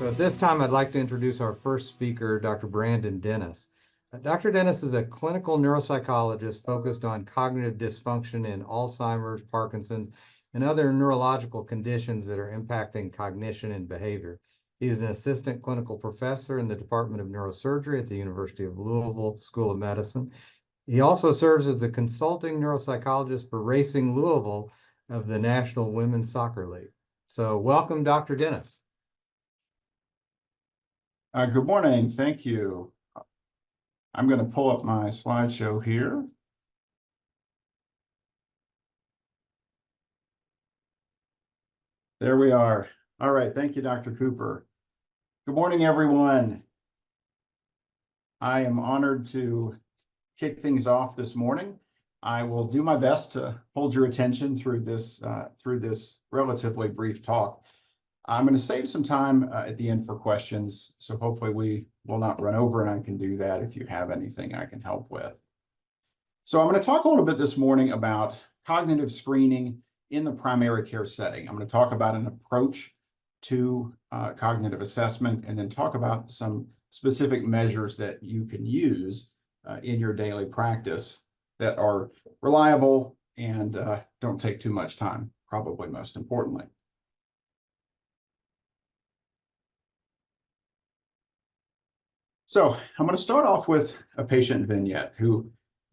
So at this time, I'd like to introduce our first speaker, Dr. Brandon Dennis. Dr. Dennis is a clinical neuropsychologist focused on cognitive dysfunction in Alzheimer's, Parkinson's, and other neurological conditions that are impacting cognition and behavior. He's an assistant clinical professor in the Department of Neurosurgery at the University of Louisville School of Medicine. He also serves as the consulting neuropsychologist for Racing Louisville of the National Women's Soccer League. So welcome, Dr. Dennis. Good morning. Thank you. I'm going to pull up my slideshow here. There we are. All right. Thank you, Dr. Cooper. Good morning, everyone. I am honored to kick things off this morning. I will do my best to hold your attention through this relatively brief talk. I'm going to save some time at the end for questions, so hopefully we will not run over, and I can do that if you have anything I can help with. So I'm going to talk a little bit this morning about cognitive screening in the primary care setting. I'm going to talk about an approach to cognitive assessment, and then talk about some specific measures that you can use in your daily practice that are reliable and don't take too much time, probably most importantly. So I'm going to start off with a patient vignette.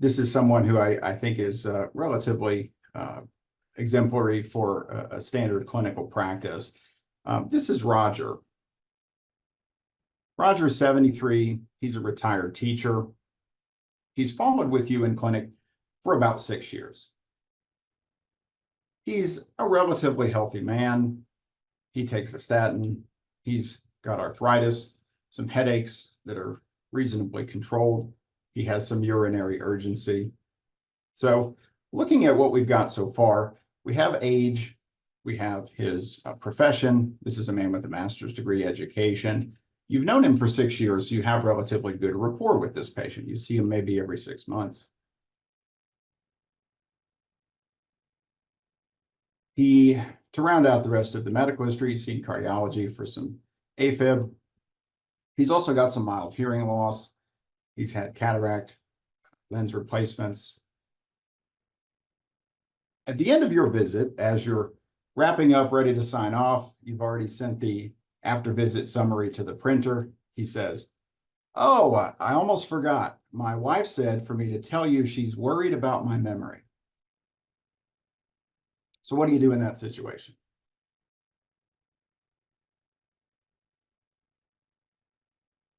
This is someone who I think is relatively exemplary for a standard clinical practice. This is Roger. Roger is 73. He's a retired teacher. He's followed with you in clinic for about 6 years. He's a relatively healthy man. He takes a statin. He's got arthritis, some headaches that are reasonably controlled. He has some urinary urgency. So looking at what we've got so far, we have age, we have his profession. This is a man with a master's degree education. You've known him for 6 years, so you have relatively good rapport with this patient. You see him maybe every 6 months. To round out the rest of the medical history, he's seen cardiology for some AFib. He's also got some mild hearing loss. He's had cataract, lens replacements. At the end of your visit, as you're wrapping up, ready to sign off, you've already sent the after-visit summary to the printer. He says, "Oh, I almost forgot. My wife said for me to tell you she's worried about my memory." So what do you do in that situation?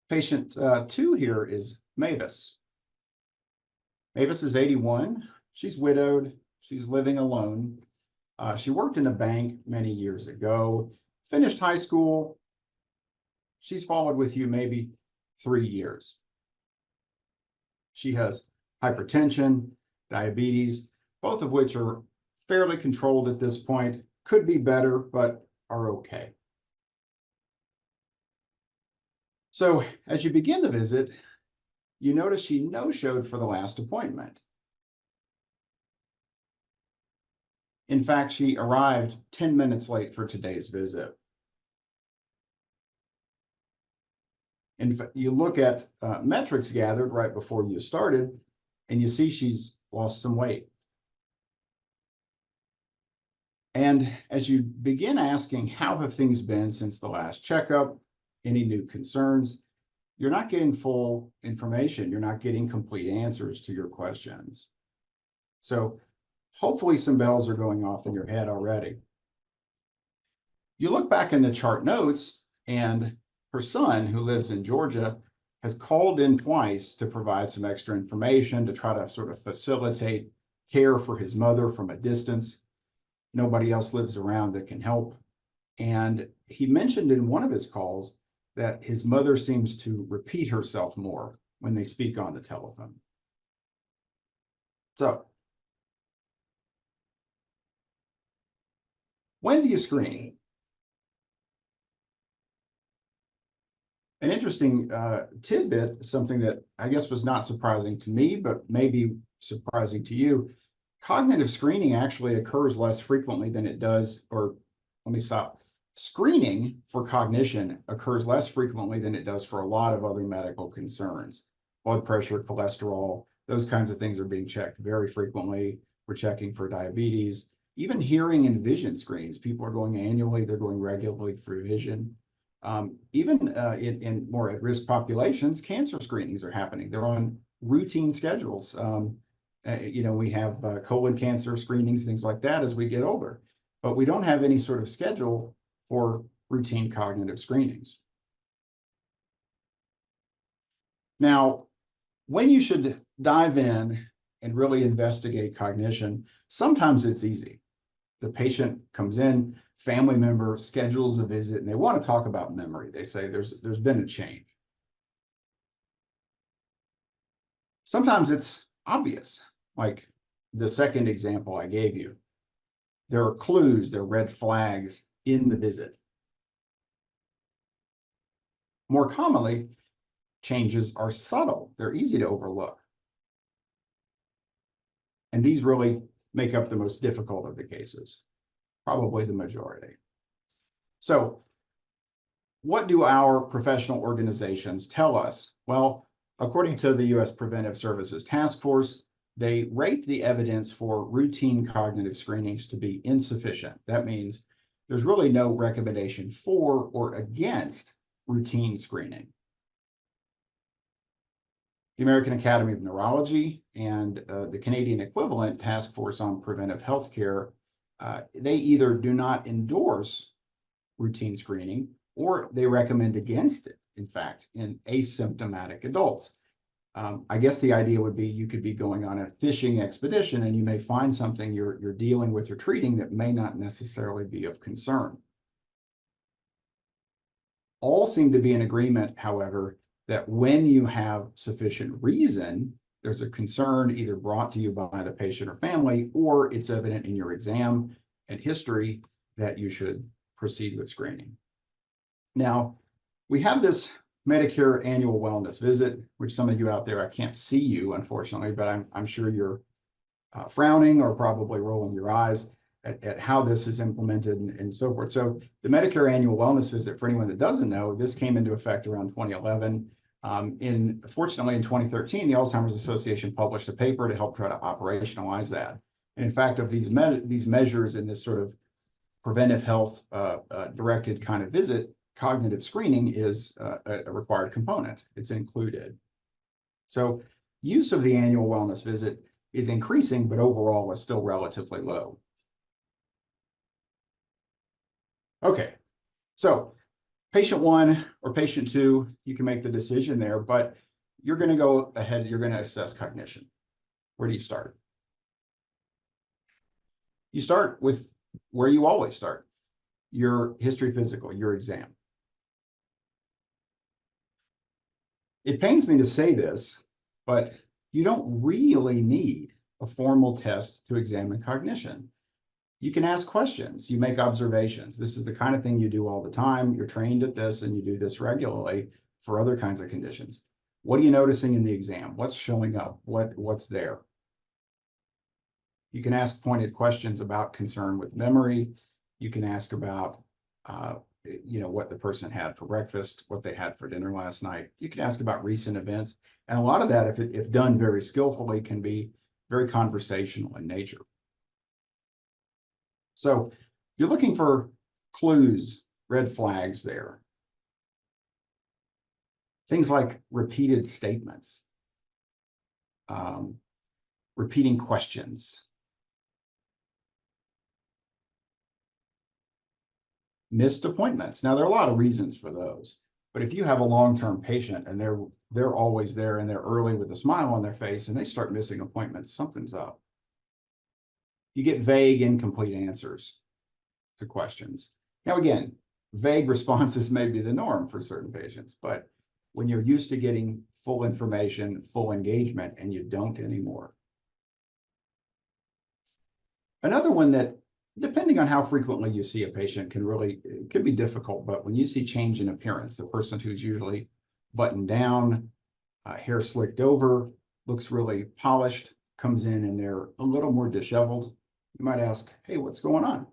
Patient 2 here is Mavis. Mavis is 81. She's widowed. She's living alone. She worked in a bank many years ago, finished high school. She's followed with you maybe 3 years. She has hypertension, diabetes, both of which are fairly controlled at this point. Could be better, but are okay. So as you begin the visit, you notice she no-showed for the last appointment. In fact, she arrived 10 minutes late for today's visit. In fact, you look at metrics gathered right before you started, and you see she's lost some weight. And as you begin asking, how have things been since the last checkup? Any new concerns? You're not getting full information. You're not getting complete answers to your questions. So hopefully some bells are going off in your head already. You look back in the chart notes, and her son, who lives in Georgia, has called in twice to provide some extra information to try to sort of facilitate care for his mother from a distance. Nobody else lives around that can help. And he mentioned in one of his calls that his mother seems to repeat herself more when they speak on the telephone. So, when do you screen? An interesting tidbit, something that I guess was not surprising to me, but maybe surprising to you. Cognitive screening actually occurs less frequently than it does, or let me stop. screening for cognition occurs less frequently than it does for a lot of other medical concerns. Blood pressure, cholesterol, those kinds of things are being checked very frequently. We're checking for diabetes, even hearing and vision screens. People are going annually, they're going regularly for vision. Even in more at-risk populations, cancer screenings are happening. They're on routine schedules. We have colon cancer screenings, things like that as we get older, but we don't have any sort of schedule for routine cognitive screenings. Now, when you should dive in and really investigate cognition, sometimes it's easy. The patient comes in, family member schedules a visit, and they want to talk about memory. They say there's been a change. Sometimes it's obvious, like the second example I gave you. There are clues, there are red flags in the visit. More commonly, changes are subtle. They're easy to overlook. And these really make up the most difficult of the cases, probably the majority. So what do our professional organizations tell us? Well, according to the U.S. Preventive Services Task Force, they rate the evidence for routine cognitive screenings to be insufficient. That means there's really no recommendation for or against routine screening. The American Academy of Neurology and the Canadian equivalent Task Force on Preventive Healthcare, they either do not endorse routine screening or they recommend against it, in fact, in asymptomatic adults. I guess the idea would be you could be going on a fishing expedition and you may find something you're dealing with or treating that may not necessarily be of concern. All seem to be in agreement, however, that when you have sufficient reason, there's a concern either brought to you by the patient or family, or it's evident in your exam and history that you should proceed with screening. Now, we have this Medicare annual wellness visit, which some of you out there, I can't see you, unfortunately, but I'm sure you're frowning or probably rolling your eyes at how this is implemented and so forth. So the Medicare annual wellness visit, for anyone that doesn't know, this came into effect around 2011. Fortunately, in 2013, the Alzheimer's Association published a paper to help try to operationalize that. And in fact, of these measures in this sort of preventive health directed kind of visit, cognitive screening is a required component. It's included. So use of the annual wellness visit is increasing, but overall is still relatively low. Okay, so patient 1 or patient 2, you can make the decision there, but you're going to go ahead, you're going to assess cognition. Where do you start? You start with where you always start, your history physical, your exam. It pains me to say this, but you don't really need a formal test to examine cognition. You can ask questions, you make observations. This is the kind of thing you do all the time. You're trained at this and you do this regularly for other kinds of conditions. What are you noticing in the exam? What's showing up? What's there? You can ask pointed questions about concern with memory. You can ask about what the person had for breakfast, what they had for dinner last night. You can ask about recent events. And a lot of that, if done very skillfully, can be very conversational in nature. So you're looking for clues, red flags there. Things like repeated statements, repeating questions, missed appointments. Now, there are a lot of reasons for those, but if you have a long-term patient and they're always there and they're early with a smile on their face and they start missing appointments, something's up. You get vague, incomplete answers to questions. Now, again, vague responses may be the norm for certain patients, but when you're used to getting full information, full engagement, and you don't anymore. Another one that, depending on how frequently you see a patient, can be difficult, but when you see change in appearance, the person who's usually buttoned down, hair slicked over, looks really polished, comes in and they're a little more disheveled, you might ask, hey, what's going on?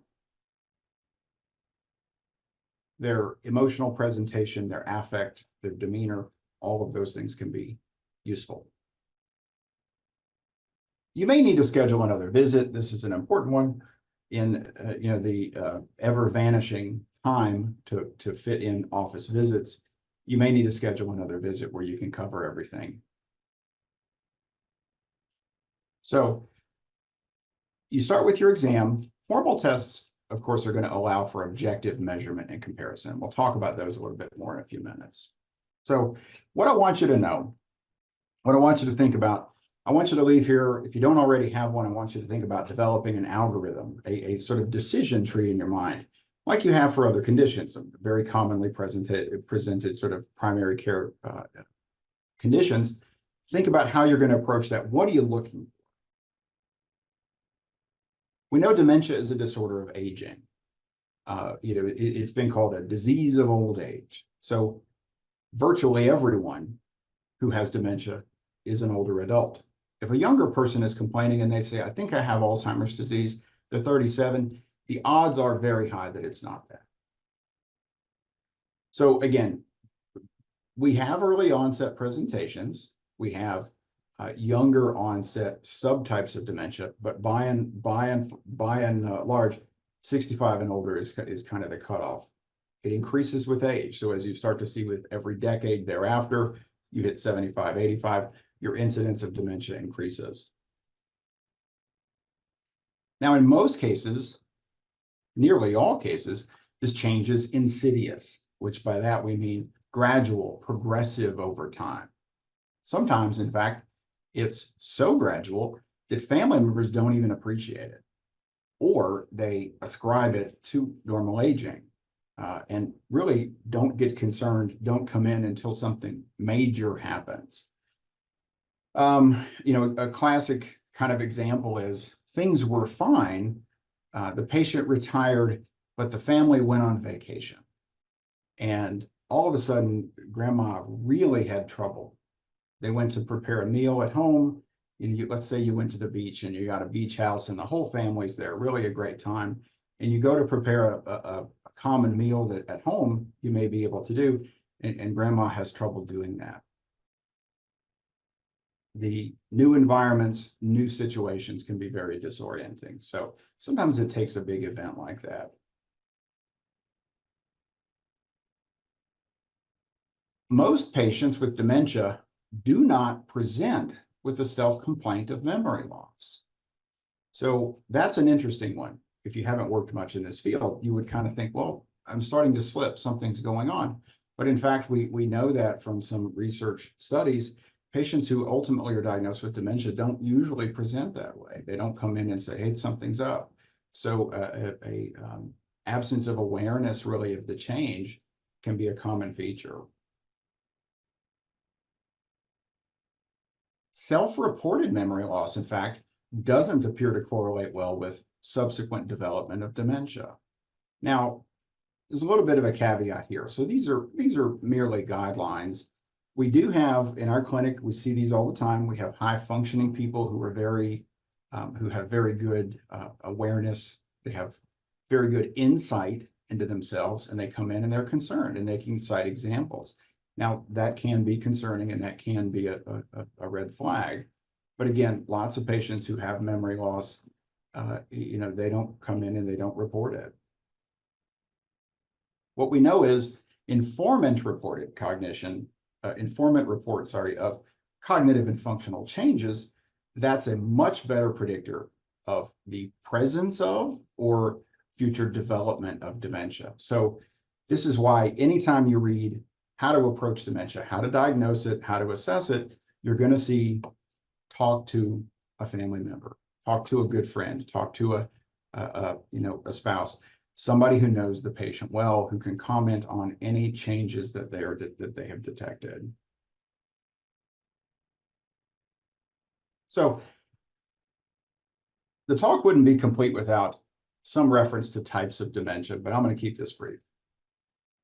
their emotional presentation, their affect, their demeanor, all of those things can be useful. You may need to schedule another visit. This is an important one in the ever vanishing time to fit in office visits. You may need to schedule another visit where you can cover everything. So you start with your exam. Formal tests, of course, are going to allow for objective measurement and comparison. We'll talk about those a little bit more in a few minutes. So what I want you to know, what I want you to think about, I want you to leave here, if you don't already have one, I want you to think about developing an algorithm, a sort of decision tree in your mind, like you have for other conditions, very commonly presented sort of primary care conditions. Think about how you're going to approach that. What are you looking for? We know dementia is a disorder of aging. It's been called a disease of old age. So virtually everyone who has dementia is an older adult. If a younger person is complaining and they say, I think I have Alzheimer's disease, they're 37, the odds are very high that it's not that. So again, we have early onset presentations. We have younger onset subtypes of dementia, but by and large, 65 and older is kind of the cutoff. It increases with age. So as you start to see with every decade thereafter, you hit 75, 85, your incidence of dementia increases. Now, in most cases, nearly all cases, this change is insidious, which by that we mean gradual, progressive over time. Sometimes, in fact, it's so gradual that family members don't even appreciate it, or they ascribe it to normal aging and really don't get concerned, don't come in until something major happens. A classic kind of example is things were fine. The patient retired, but the family went on vacation. And all of a sudden, grandma really had trouble. They went to prepare a meal at home. Let's say you went to the beach and you got a beach house and the whole family's there, really a great time. And you go to prepare a common meal that at home you may be able to do, and grandma has trouble doing that. The new environments, new situations can be very disorienting. So sometimes it takes a big event like that. Most patients with dementia do not present with a self-complaint of memory loss. So that's an interesting one. If you haven't worked much in this field, you would kind of think, well, I'm starting to slip, something's going on. But in fact, we know that from some research studies, patients who ultimately are diagnosed with dementia don't usually present that way. They don't come in and say, hey, something's up. So absence of awareness really of the change can be a common feature. Self-reported memory loss, in fact, doesn't appear to correlate well with subsequent development of dementia. Now, there's a little bit of a caveat here. So these are merely guidelines. We do have in our clinic, we see these all the time. We have high functioning people who are who have very good awareness. They have very good insight into themselves, and they come in and they're concerned and they can cite examples. Now, that can be concerning and that can be a red flag. But again, lots of patients who have memory loss, they don't come in and they don't report it. What we know is informant reports of cognitive and functional changes. That's a much better predictor of the presence of or future development of dementia. So this is why anytime you read how to approach dementia, how to diagnose it, how to assess it, you're going to see talk to a family member, talk to a good friend, talk to a spouse, somebody who knows the patient well, who can comment on any changes that they have detected. So the talk wouldn't be complete without some reference to types of dementia, but I'm going to keep this brief.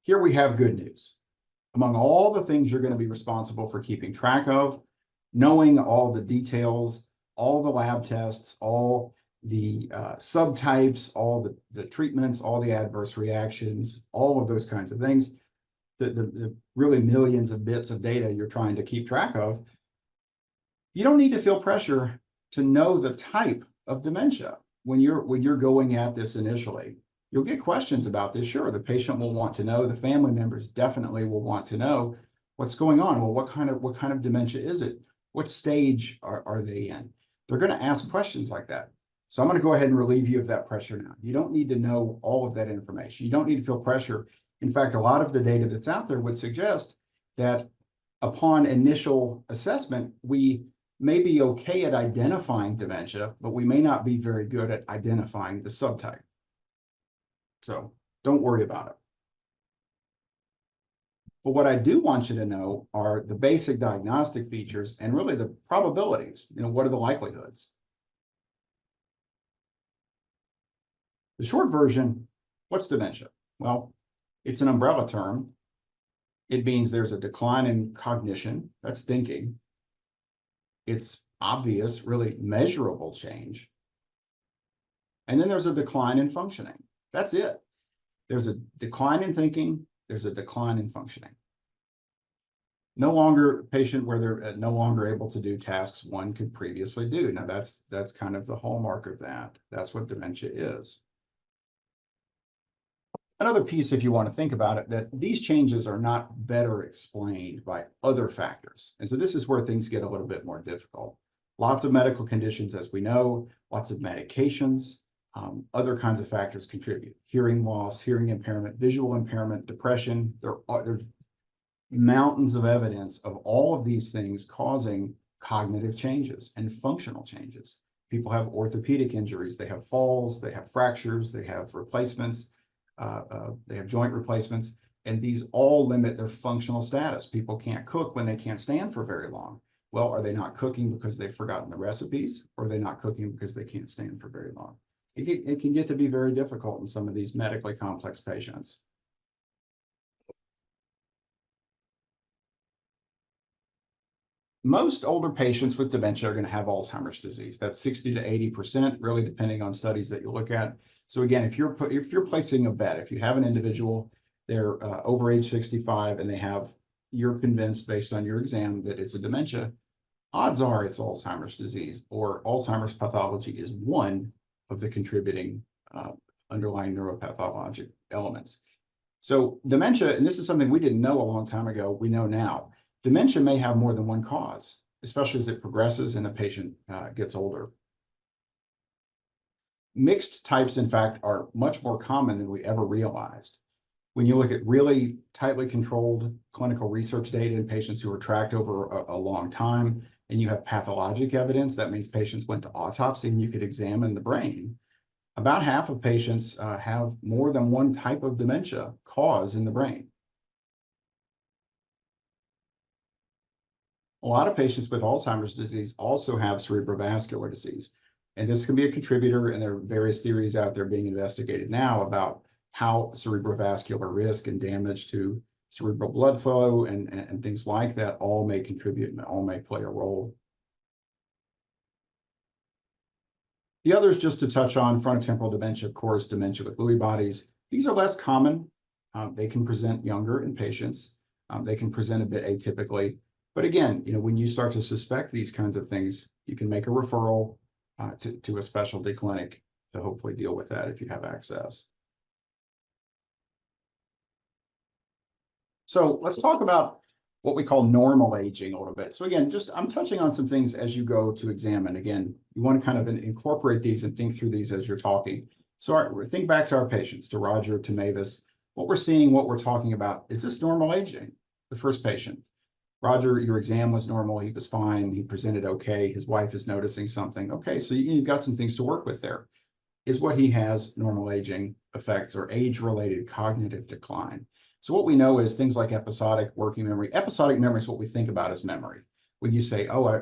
Here we have good news. Among all the things you're going to be responsible for keeping track of, knowing all the details, all the lab tests, all subtypes, all the treatments, all the adverse reactions, all of those kinds of things, the really millions of bits of data you're trying to keep track of, you don't need to feel pressure to know the type of dementia when you're going at this initially. You'll get questions about this. Sure, the patient will want to know, the family members definitely will want to know what's going on. Well, what kind of dementia is it? What stage are they in? They're going to ask questions like that. So I'm going to go ahead and relieve you of that pressure now. You don't need to know all of that information. You don't need to feel pressure. In fact, a lot of the data that's out there would suggest that upon initial assessment, we may be okay at identifying dementia, but we may not be very good at identifying the subtype. So don't worry about it. But what I do want you to know are the basic diagnostic features and really the probabilities. What are the likelihoods? The short version, what's dementia? Well, it's an umbrella term. It means there's a decline in cognition, that's thinking. It's obvious, really measurable change. And then there's a decline in functioning. That's it. There's a decline in thinking, there's a decline in functioning. No longer a patient where they're no longer able to do tasks one could previously do. Now that's kind of the hallmark of that. That's what dementia is. Another piece, if you want to think about it, that these changes are not better explained by other factors. And so this is where things get a little bit more difficult. Lots of medical conditions, as we know, lots of medications, other kinds of factors contribute. Hearing loss, hearing impairment, visual impairment, depression. There's mountains of evidence of all of these things causing cognitive changes and functional changes. People have orthopedic injuries, they have falls, they have fractures, they have replacements, they have joint replacements, and these all limit their functional status. People can't cook when they can't stand for very long. Well, are they not cooking because they've forgotten the recipes, or are they not cooking because they can't stand for very long? It can get to be very difficult in some of these medically complex patients. Most older patients with dementia are going to have Alzheimer's disease. That's 60 to 80%, really depending on studies that you look at. So again, if you're placing a bet, if you have an individual, they're over age 65 and you're convinced based on your exam that it's a dementia, odds are it's Alzheimer's disease, or Alzheimer's pathology is one of the contributing underlying neuropathologic elements. So dementia, and this is something we didn't know a long time ago, we know now. Dementia may have more than one cause, especially as it progresses and the patient gets older. Mixed types, in fact, are much more common than we ever realized. When you look at really tightly controlled clinical research data in patients who were tracked over a long time, and you have pathologic evidence, that means patients went to autopsy and you could examine the brain. About half of patients have more than one type of dementia cause in the brain. A lot of patients with Alzheimer's disease also have cerebrovascular disease. And this can be a contributor, and there are various theories out there being investigated now about how cerebrovascular risk and damage to cerebral blood flow and things like that all may contribute and all may play a role. The others, just to touch on, frontotemporal dementia, of course, dementia with Lewy bodies. These are less common. They can present younger in patients. They can present a bit atypically. But again, when you start to suspect these kinds of things, you can make a referral to a specialty clinic to hopefully deal with that if you have access. So let's talk about what we call normal aging a little bit. So again, I'm touching on some things as you go to examine. Again, you want to kind of incorporate these and think through these as you're talking. So think back to our patients, to Roger, to Mavis. What we're seeing, what we're talking about, is this normal aging? The first patient. Roger, your exam was normal. He was fine. He presented okay. His wife is noticing something. Okay, so you've got some things to work with there. Is what he has normal aging effects or age-related cognitive decline? So what we know is things like episodic working memory. Episodic memory is what we think about as memory. When you say, "Oh,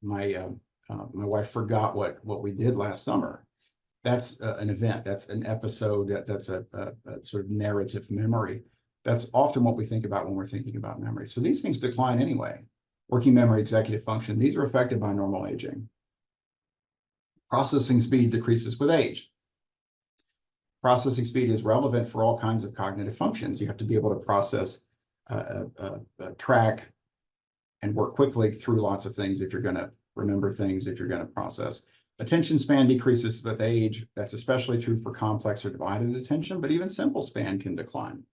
my wife forgot what we did last summer," that's an event. That's an episode. That's a sort of narrative memory. That's often what we think about when we're thinking about memory. So these things decline anyway. Working memory, executive function, these are affected by normal aging. Processing speed decreases with age. Processing speed is relevant for all kinds of cognitive functions. You have to be able to process, track, and work quickly through lots of things if you're going to remember things, if you're going to process. Attention span decreases with age. That's especially true for complex or divided attention, but even simple span can decline.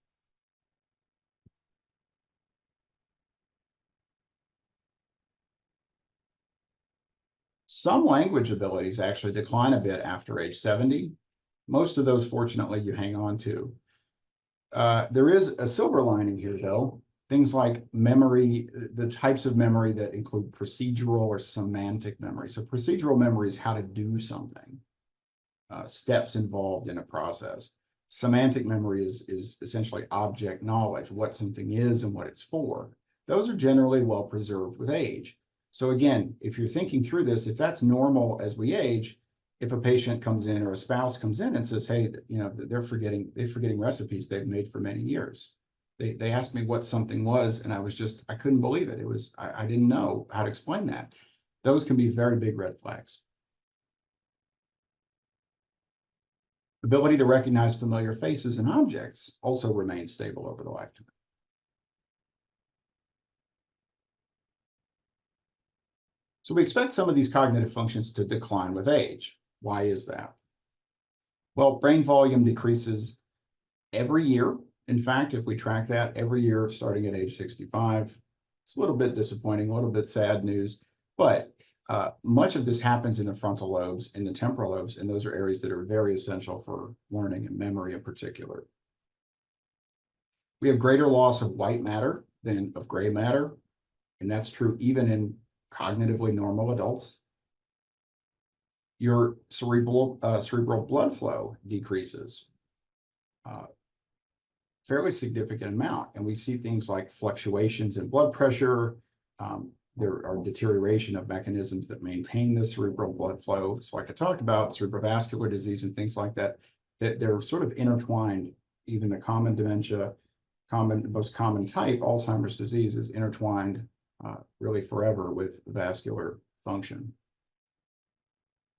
Some language abilities actually decline a bit after age 70. Most of those, fortunately, you hang on to. There is a silver lining here, though. Things like memory, the types of memory that include procedural or semantic memory. So procedural memory is how to do something, steps involved in a process. Semantic memory is essentially object knowledge, what something is and what it's for. Those are generally well preserved with age. So again, if you're thinking through this, if that's normal as we age, if a patient comes in or a spouse comes in and says, hey, you know, they're forgetting recipes they've made for many years. They asked me what something was, and I couldn't believe it. I didn't know how to explain that. Those can be very big red flags. Ability to recognize familiar faces and objects also remains stable over the lifetime. So we expect some of these cognitive functions to decline with age. Why is that? Well, brain volume decreases every year. In fact, if we track that every year starting at age 65, it's a little bit disappointing, a little bit sad news, but much of this happens in the frontal lobes and the temporal lobes, and those are areas that are very essential for learning and memory in particular. We have greater loss of white matter than of gray matter, and that's true even in cognitively normal adults. Your cerebral blood flow decreases fairly significant amount, and we see things like fluctuations in blood pressure. There are deterioration of mechanisms that maintain the cerebral blood flow. So like I talked about, cerebrovascular disease and things like that, they're sort of intertwined. Even the common dementia, most common type, Alzheimer's disease, is intertwined really forever with vascular function.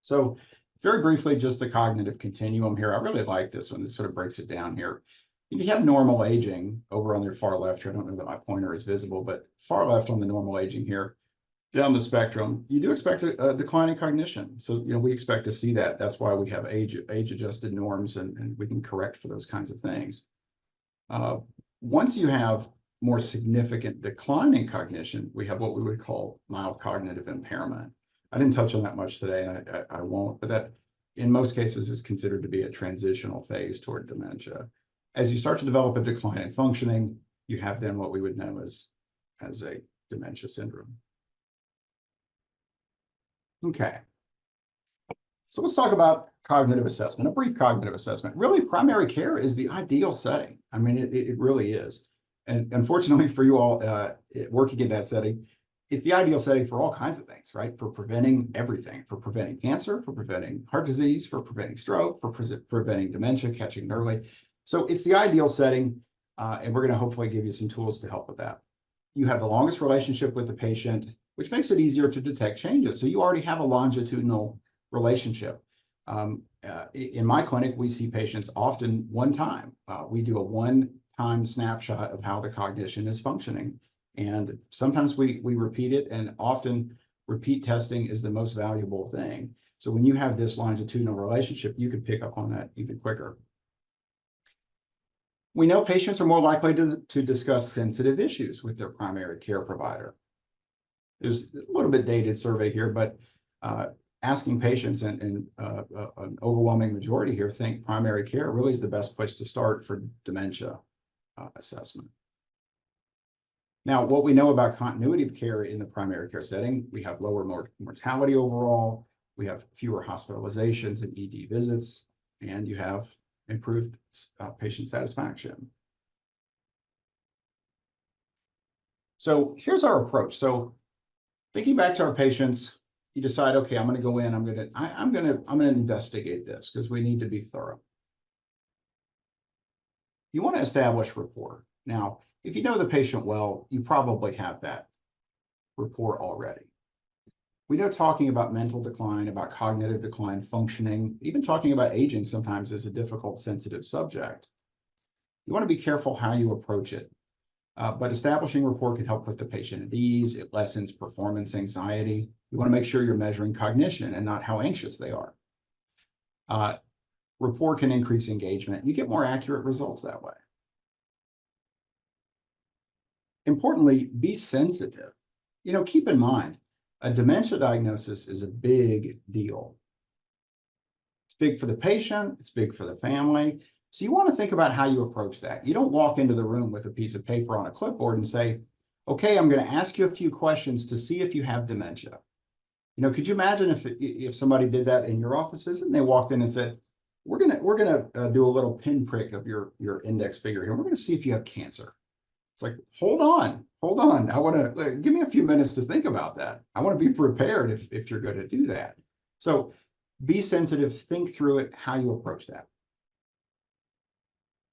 So very briefly, just the cognitive continuum here. I really like this one. This sort of breaks it down here. You have normal aging over on your far left here. I don't know that my pointer is visible, but far left on the normal aging here, down the spectrum, you do expect a decline in cognition. So, you know, we expect to see that. That's why we have age-adjusted norms, and we can correct for those kinds of things. Once you have more significant decline in cognition, we have what we would call mild cognitive impairment. I didn't touch on that much today, and I won't, but that in most cases is considered to be a transitional phase toward dementia. As you start to develop a decline in functioning, you have then what we would know as a dementia syndrome. Okay. So let's talk about cognitive assessment, a brief cognitive assessment. Really, primary care is the ideal setting. I mean, it really is. And unfortunately for you all working in that setting, it's the ideal setting for all kinds of things, right? For preventing everything, for preventing cancer, for preventing heart disease, for preventing stroke, for preventing dementia, catching it early. So it's the ideal setting, and we're going to hopefully give you some tools to help with that. You have the longest relationship with the patient, which makes it easier to detect changes. So you already have a longitudinal relationship. In my clinic, we see patients often one time. We do a one-time snapshot of how the cognition is functioning. And sometimes we repeat it, and often repeat testing is the most valuable thing. So when you have this longitudinal relationship, you can pick up on that even quicker. We know patients are more likely to discuss sensitive issues with their primary care provider. There's a little bit dated survey here, but asking patients, and an overwhelming majority here think primary care really is the best place to start for dementia assessment. Now, what we know about continuity of care in the primary care setting, we have lower mortality overall, we have fewer hospitalizations and ED visits, and you have improved patient satisfaction. So here's our approach. So thinking back to our patients, you decide, okay, I'm going to go in, I'm going to investigate this because we need to be thorough. You want to establish rapport. Now, if you know the patient well, you probably have that rapport already. We know talking about mental decline, about cognitive decline, functioning, even talking about aging sometimes is a difficult, sensitive subject. You want to be careful how you approach it. But establishing rapport can help put the patient at ease. It lessens performance anxiety. You want to make sure you're measuring cognition and not how anxious they are. Rapport can increase engagement. You get more accurate results that way. Importantly, be sensitive. Keep in mind, a dementia diagnosis is a big deal. It's big for the patient. It's big for the family. So you want to think about how you approach that. You don't walk into the room with a piece of paper on a clipboard and say, okay, I'm going to ask you a few questions to see if you have dementia. Could you imagine if somebody did that in your office visit and they walked in and said, we're gonna do a little pinprick of your index finger here. We're going to see if you have cancer. It's like, hold on. I want to give me a few minutes to think about that. I want to be prepared if you're going to do that. So be sensitive, think through it, how you approach that.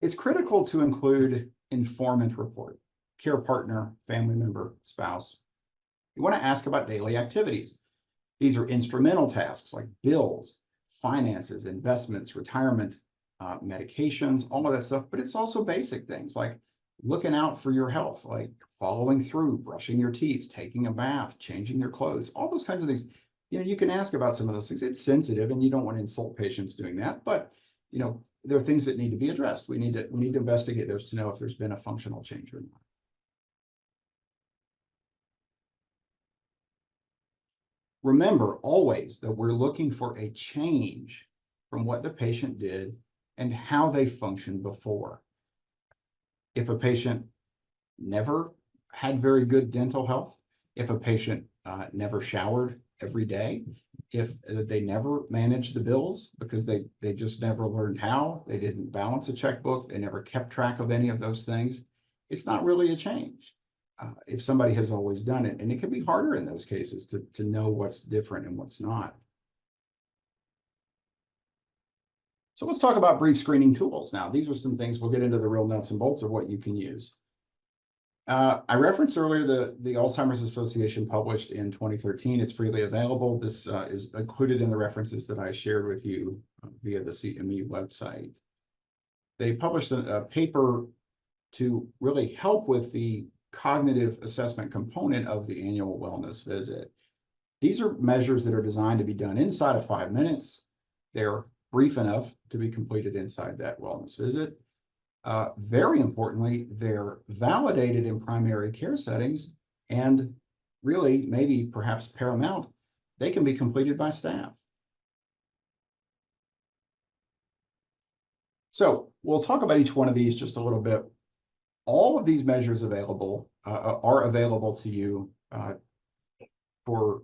It's critical to include informant report, care partner, family member, spouse. You want to ask about daily activities. These are instrumental tasks like bills, finances, investments, retirement, medications, all of that stuff. But it's also basic things like looking out for your health, like following through, brushing your teeth, taking a bath, changing your clothes, all those kinds of things. You can ask about some of those things. It's sensitive and you don't want to insult patients doing that, but there are things that need to be addressed. We need to investigate those to know if there's been a functional change or not. Remember always that we're looking for a change from what the patient did and how they functioned before. If a patient never had very good dental health, if a patient never showered every day, if they never managed the bills because they just never learned how, they didn't balance a checkbook, they never kept track of any of those things, it's not really a change. If somebody has always done it, and it can be harder in those cases to know what's different and what's not. So let's talk about brief screening tools now. These are some things, we'll get into the real nuts and bolts of what you can use. I referenced earlier the Alzheimer's Association published in 2013. It's freely available. This is included in the references that I shared with you via the CME website. They published a paper to really help with the cognitive assessment component of the annual wellness visit. These are measures that are designed to be done inside of 5 minutes. They're brief enough to be completed inside that wellness visit. Very importantly, they're validated in primary care settings, and really, maybe perhaps paramount, they can be completed by staff. So we'll talk about each one of these just a little bit. All of these measures available are available to you for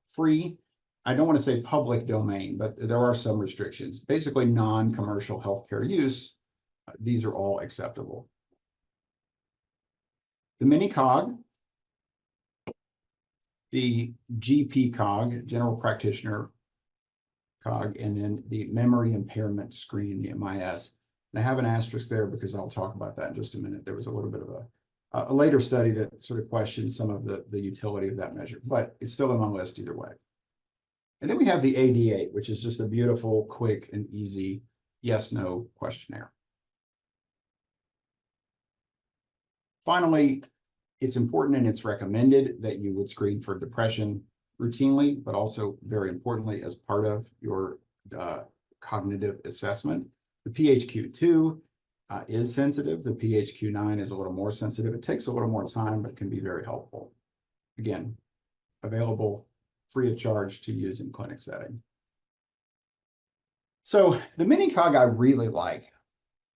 free. I don't want to say public domain, but there are some restrictions. Basically, non-commercial healthcare use. These are all acceptable. The mini cog, the GP cog, general practitioner cog, and then the memory impairment screen, the MIS. And I have an asterisk there because I'll talk about that in just a minute. There was a little bit of a later study that sort of questioned some of the utility of that measure, but it's still on my list either way. And then we have the AD8, which is just a beautiful, quick, and easy yes/no questionnaire. Finally, it's important and it's recommended that you would screen for depression routinely, but also very importantly as part of your cognitive assessment. The PHQ-2 is sensitive. The PHQ-9 is a little more sensitive. It takes a little more time, but can be very helpful. Again, available free of charge to use in clinic setting. So the mini cog I really like.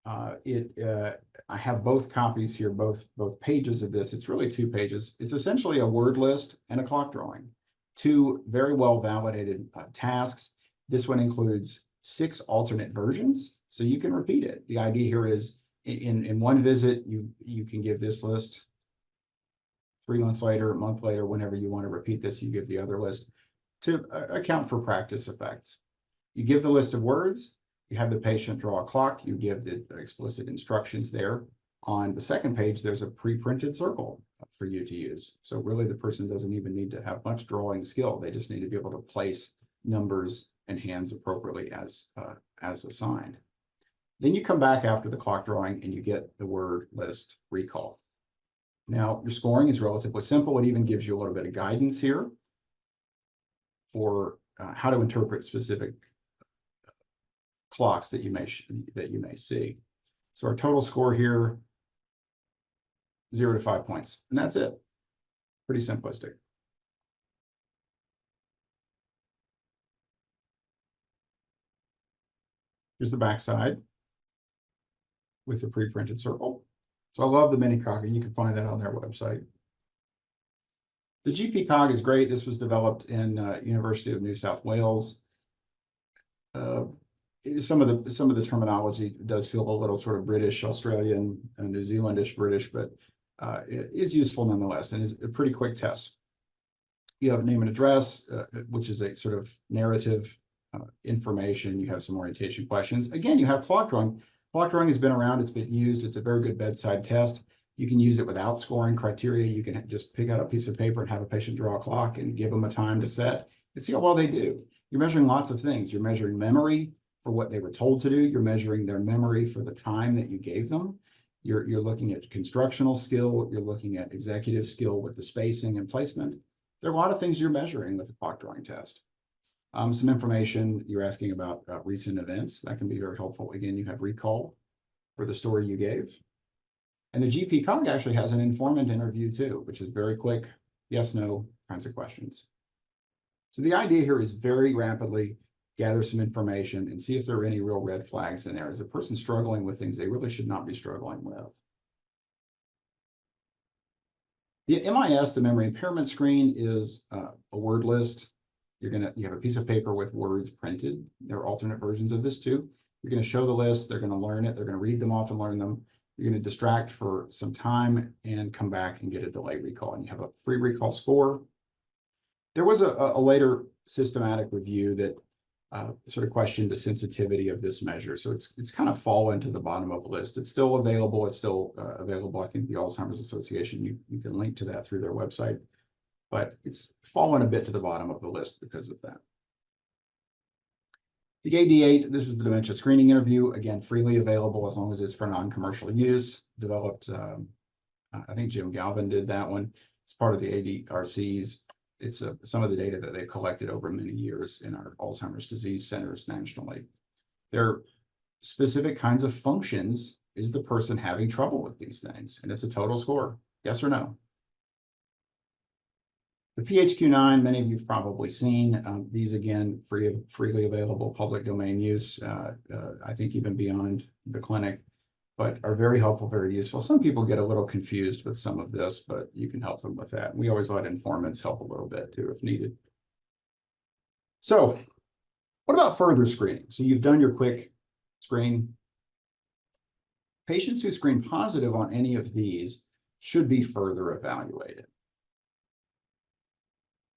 I have both copies here, both pages of this. It's really 2 pages. It's essentially a word list and a clock drawing. 2 very well validated tasks. This one includes 6 alternate versions, so you can repeat it. The idea here is in one visit, you can give this list. 3 months later, a month later, whenever you want to repeat this, you give the other list to account for practice effects. You give the list of words. You have the patient draw a clock. You give the explicit instructions there. On the second page, there's a pre-printed circle for you to use. So really the person doesn't even need to have much drawing skill. They just need to be able to place numbers and hands appropriately as assigned. Then you come back after the clock drawing and you get the word list recall. Now your scoring is relatively simple. It even gives you a little bit of guidance here for how to interpret specific clocks that you may see. So our total score here, 0 to 5 points, and that's it. Pretty simplistic. Here's the back side with the pre-printed circle. So I love the mini cog, and you can find that on their website. The GP cog is great. This was developed in University of New South Wales. Some of the terminology does feel a little sort of British, Australian, and New Zealandish British, but it is useful nonetheless, and is a pretty quick test. You have a name and address, which is a sort of narrative information. You have some orientation questions. Again, you have clock drawing. Clock drawing has been around. It's been used. It's a very good bedside test. You can use it without scoring criteria. You can just pick out a piece of paper and have a patient draw a clock and give them a time to set and see how well they do. You're measuring lots of things. You're measuring memory for what they were told to do. You're measuring their memory for the time that you gave them. You're looking at constructional skill. You're looking at executive skill with the spacing and placement. There are a lot of things you're measuring with a clock drawing test. Some information you're asking about recent events. That can be very helpful. Again, you have recall for the story you gave. And the GP cog actually has an informant interview too, which is very quick, yes, no kinds of questions. So the idea here is very rapidly gather some information and see if there are any real red flags in there. Is a person struggling with things they really should not be struggling with? The MIS, the memory impairment screen, is a word list. You have a piece of paper with words printed. There are alternate versions of this too. You're going to show the list. They're going to learn it. They're going to read them off and learn them. You're going to distract for some time and come back and get a delay recall. And you have a free recall score. There was a later systematic review that sort of questioned the sensitivity of this measure. So it's kind of fallen to the bottom of the list. It's still available. It's still available. I think the Alzheimer's Association, you can link to that through their website. But it's fallen a bit to the bottom of the list because of that. The AD8, this is the dementia screening interview, again, freely available as long as it's for non-commercial use. Developed, I think Jim Galvin did that one. It's part of the ADRCs. It's some of the data that they've collected over many years in our Alzheimer's disease centers nationally. There are specific kinds of functions. Is the person having trouble with these things? And it's a total score, yes or no. The PHQ-9, many of you have probably seen. These, again, freely available, public domain use, I think even beyond the clinic, but are very helpful, very useful. Some people get a little confused with some of this, but you can help them with that. We always let informants help a little bit too, if needed. So what about further screening? So you've done your quick screen. Patients who screen positive on any of these should be further evaluated.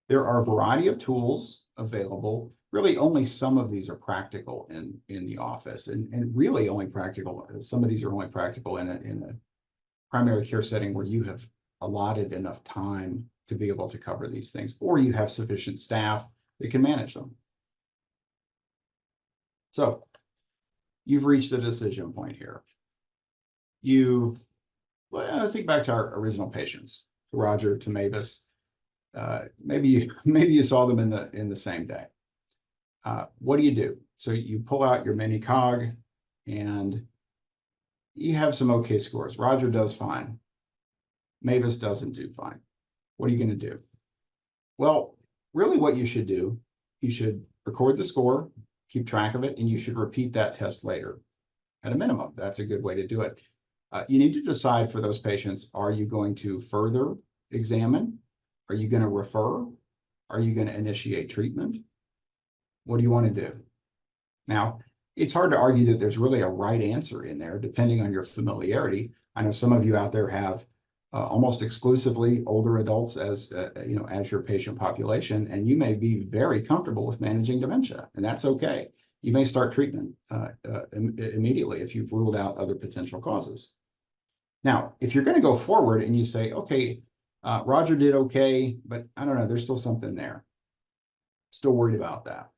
There are a variety of tools available. Really, only some of these are practical in the office, and really only practical. Some of these are only practical in a primary care setting where you have allotted enough time to be able to cover these things, or you have sufficient staff that can manage them. So you've reached the decision point here. Well, think back to our original patients, to Roger, to Mavis. Maybe you saw them in the same day. What do? So you pull out your mini cog and you have some okay scores. Roger does fine. Mavis doesn't do fine. What are you going to do? Well, really what you should do, you should record the score, keep track of it, and you should repeat that test later at a minimum. That's a good way to do it. You need to decide for those patients, are you going to further examine? Are you going to refer? Are you going to initiate treatment? What do you want to do? Now, it's hard to argue that there's really a right answer in there, depending on your familiarity. I know some of you out there have almost exclusively older adults as your patient population, and you may be very comfortable with managing dementia, and that's okay. You may start treatment immediately if you've ruled out other potential causes. Now, if you're going to go forward and you say, okay, Roger did okay, but I don't know, there's still something there. Still worried about that.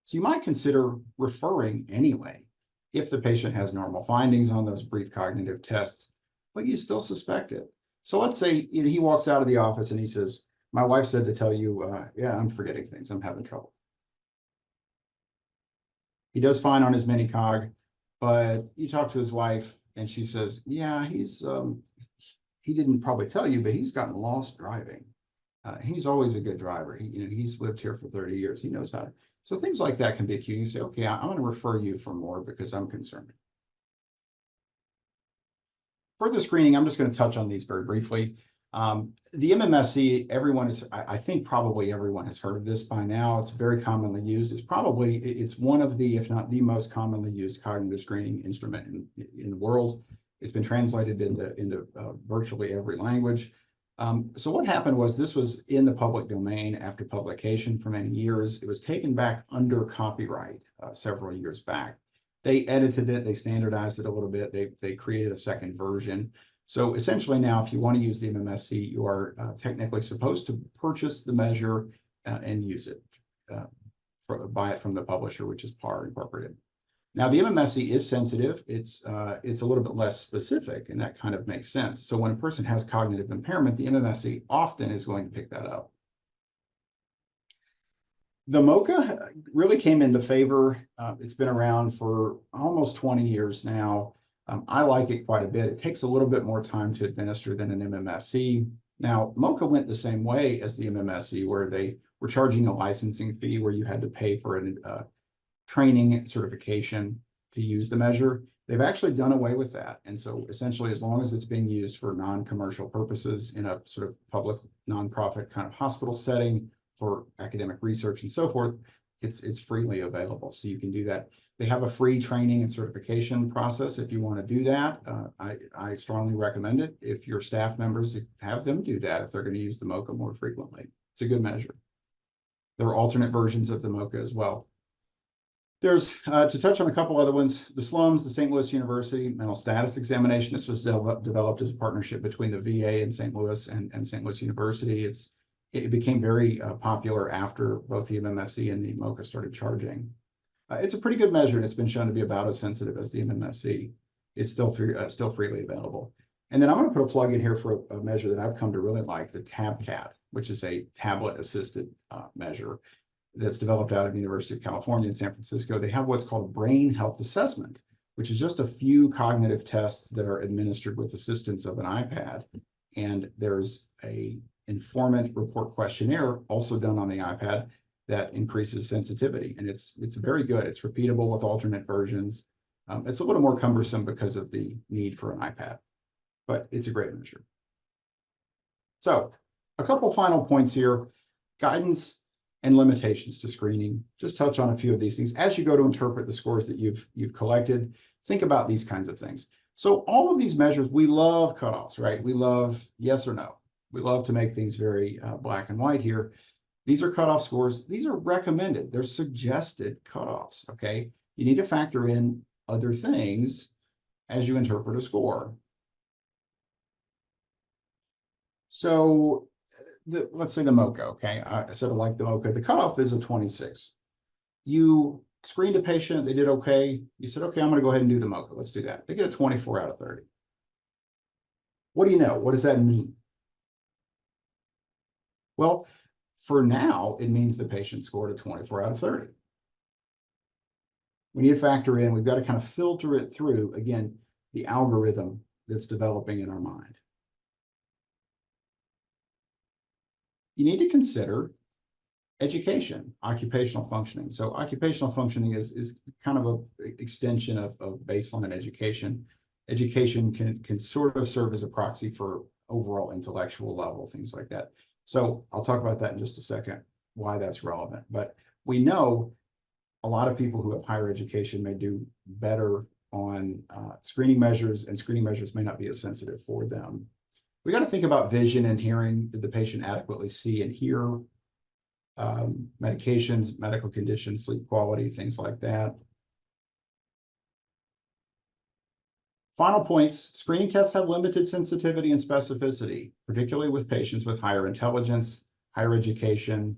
So you might consider referring anyway if the patient has normal findings on those brief cognitive tests, but you still suspect it. So let's say he walks out of the office and he says, my wife said to tell you, yeah, I'm forgetting things. I'm having trouble. He does fine on his mini cog, but you talk to his wife and she says, yeah, he didn't probably tell you, but he's gotten lost driving. He's always a good driver. He's lived here for 30 years. He knows how to. So things like that can be a cue. You say, okay, I'm going to refer you for more because I'm concerned. Further screening, I'm just going to touch on these very briefly. The MMSE, I think probably everyone has heard of this by now. It's very commonly used. It's one of the, if not the most commonly used cognitive screening instrument in the world. It's been translated into virtually every language. So what happened was this was in the public domain after publication for many years. It was taken back under copyright several years back. They edited it, they standardized it a little bit, they created a second version. So essentially now, if you want to use the MMSE, you are technically supposed to purchase the measure and use it, buy it from the publisher, which is PAR Incorporated. Now, the MMSE is sensitive. It's a little bit less specific, and that kind of makes sense. So when a person has cognitive impairment, the MMSE often is going to pick that up. The MoCA really came into favor. It's been around for almost 20 years now. I like it quite a bit. It takes a little bit more time to administer than an MMSE. Now, MoCA went the same way as the MMSE, where they were charging a licensing fee where you had to pay for a training certification to use the measure. They've actually done away with that. And so essentially, as long as it's being used for non-commercial purposes in a sort of public nonprofit kind of hospital setting for academic research and so forth, it's freely available. So you can do that. They have a free training and certification process if you want to do that. I strongly recommend it. If your staff members, have them do that if they're going to use the MoCA more frequently. It's a good measure. There are alternate versions of the MoCA as well. There's, to touch on a couple other ones, the SLUMS, the St. Louis University Mental Status Examination. This was developed as a partnership between the VA in St. Louis and St. Louis University. It became very popular after both the MMSE and the MoCA started charging. It's a pretty good measure, and it's been shown to be about as sensitive as the MMSE. It's still freely available. And then I'm going to put a plug in here for a measure that I've come to really like, the TabCat, which is a tablet-assisted measure that's developed out of the University of California in San Francisco. They have what's called brain health assessment, which is just a few cognitive tests that are administered with assistance of an iPad. And there's a informant report questionnaire also done on the iPad that increases sensitivity. And it's very good. It's repeatable with alternate versions. It's a little more cumbersome because of the need for an iPad, but it's a great measure. So a couple final points here. Guidance and limitations to screening. Just touch on a few of these things. As you go to interpret the scores that you've collected, think about these kinds of things. So all of these measures, we love cutoffs, right? We love yes or no. We love to make things very black and white here. These are cutoff scores. These are recommended. They're suggested cutoffs, okay? You need to factor in other things as you interpret a score. So let's say the MoCA, okay? I said I like the MoCA. The cutoff is a 26. You screened a patient, they did okay. You said, okay, I'm going to go ahead and do the MoCA. Let's do that. They get a 24 out of 30. What do you know? What does that mean? Well, for now, it means the patient scored a 24 out of 30. We need to factor in, we've got to kind of filter it through, again, the algorithm that's developing in our mind. You need to consider education, occupational functioning. So occupational functioning is kind of an extension of baseline education. Education can sort of serve as a proxy for overall intellectual level, things like that. So I'll talk about that in just a second, why that's relevant. But we know a lot of people who have higher education may do better on screening measures, and screening measures may not be as sensitive for them. We got to think about vision and hearing. Did the patient adequately see and hear? Medications, medical conditions, sleep quality, things like that. Final points, screening tests have limited sensitivity and specificity, particularly with patients with higher intelligence, higher education,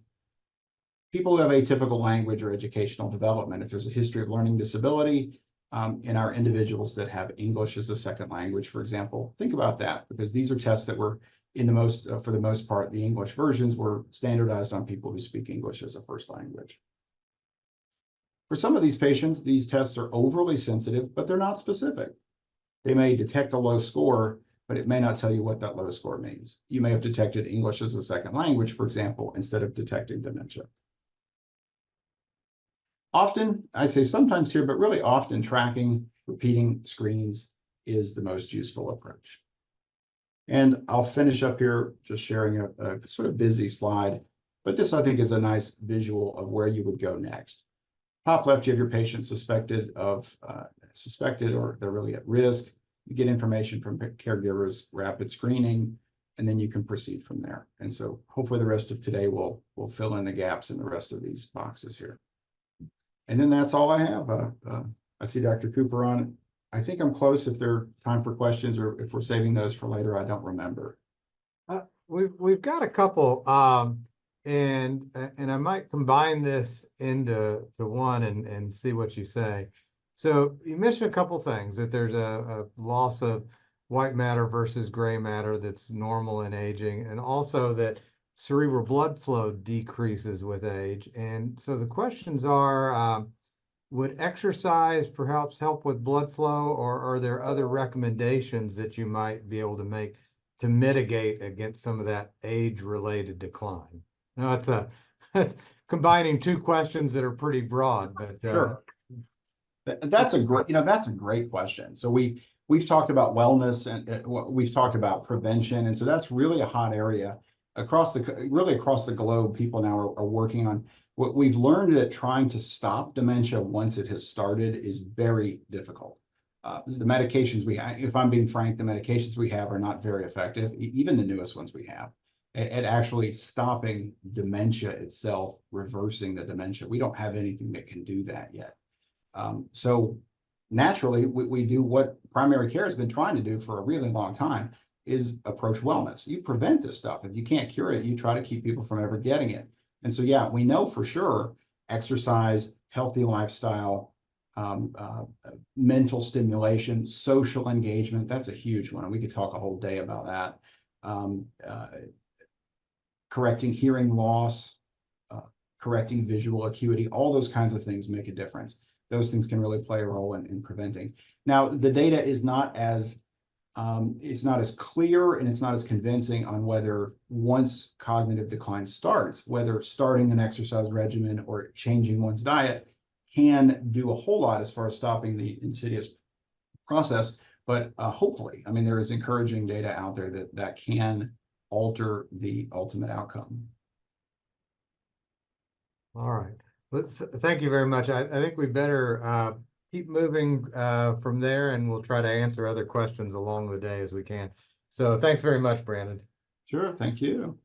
people who have atypical language or educational development. If there's a history of learning disability in our individuals that have English as a second language, for example, think about that, because these are tests that were in the most, for the most part, the English versions were standardized on people who speak English as a first language. For some of these patients, these tests are overly sensitive, but they're not specific. They may detect a low score, but it may not tell you what that low score means. You may have detected English as a second language, for example, instead of detecting dementia. Often, I say sometimes here, but really often tracking, repeating screens is the most useful approach. And I'll finish up here just sharing a sort of busy slide, but this I think is a nice visual of where you would go next. Top left, you have your patient suspected or they're really at risk. You get information from caregivers, rapid screening, and then you can proceed from there. And so hopefully the rest of today will fill in the gaps in the rest of these boxes here. And then that's all I have. I see Dr. Cooper on. I think I'm close. If there's time for questions, or if we're saving those for later, I don't remember. We've got a couple, and I might combine this into one and see what you say. So you mentioned a couple things, that there's a loss of white matter versus gray matter that's normal in aging, and also that cerebral blood flow decreases with age. And so the questions are, would exercise perhaps help with blood flow, or are there other recommendations that you might be able to make to mitigate against some of that age-related decline? Now, that's combining two questions that are pretty broad, but Sure. That's a great question. So we've talked about wellness, and we've talked about prevention, and so that's really a hot area across the globe. People now are working on what we've learned, that trying to stop dementia once it has started is very difficult. The medications we have, if I'm being frank, the medications we have are not very effective, even the newest ones we have, at actually stopping dementia itself, reversing the dementia. We don't have anything that can do that yet. So naturally, we do what primary care has been trying to do for a really long time, is approach wellness. You prevent this stuff. If you can't cure it, you try to keep people from ever getting it. And so, yeah, we know for sure exercise, healthy lifestyle, mental stimulation, social engagement, that's a huge one. And we could talk a whole day about that. Correcting hearing loss, correcting visual acuity, all those kinds of things make a difference. Those things can really play a role in preventing. Now, the data is not as it's not as clear, and it's not as convincing on whether, once cognitive decline starts, whether starting an exercise regimen or changing one's diet can do a whole lot as far as stopping the insidious process. But hopefully, I mean, there is encouraging data out there that can alter the ultimate outcome. all right. Thank you very much. I think we better keep moving from there, and we'll try to answer other questions along the day as we can. So thanks very much, Brandon. Sure, thank you.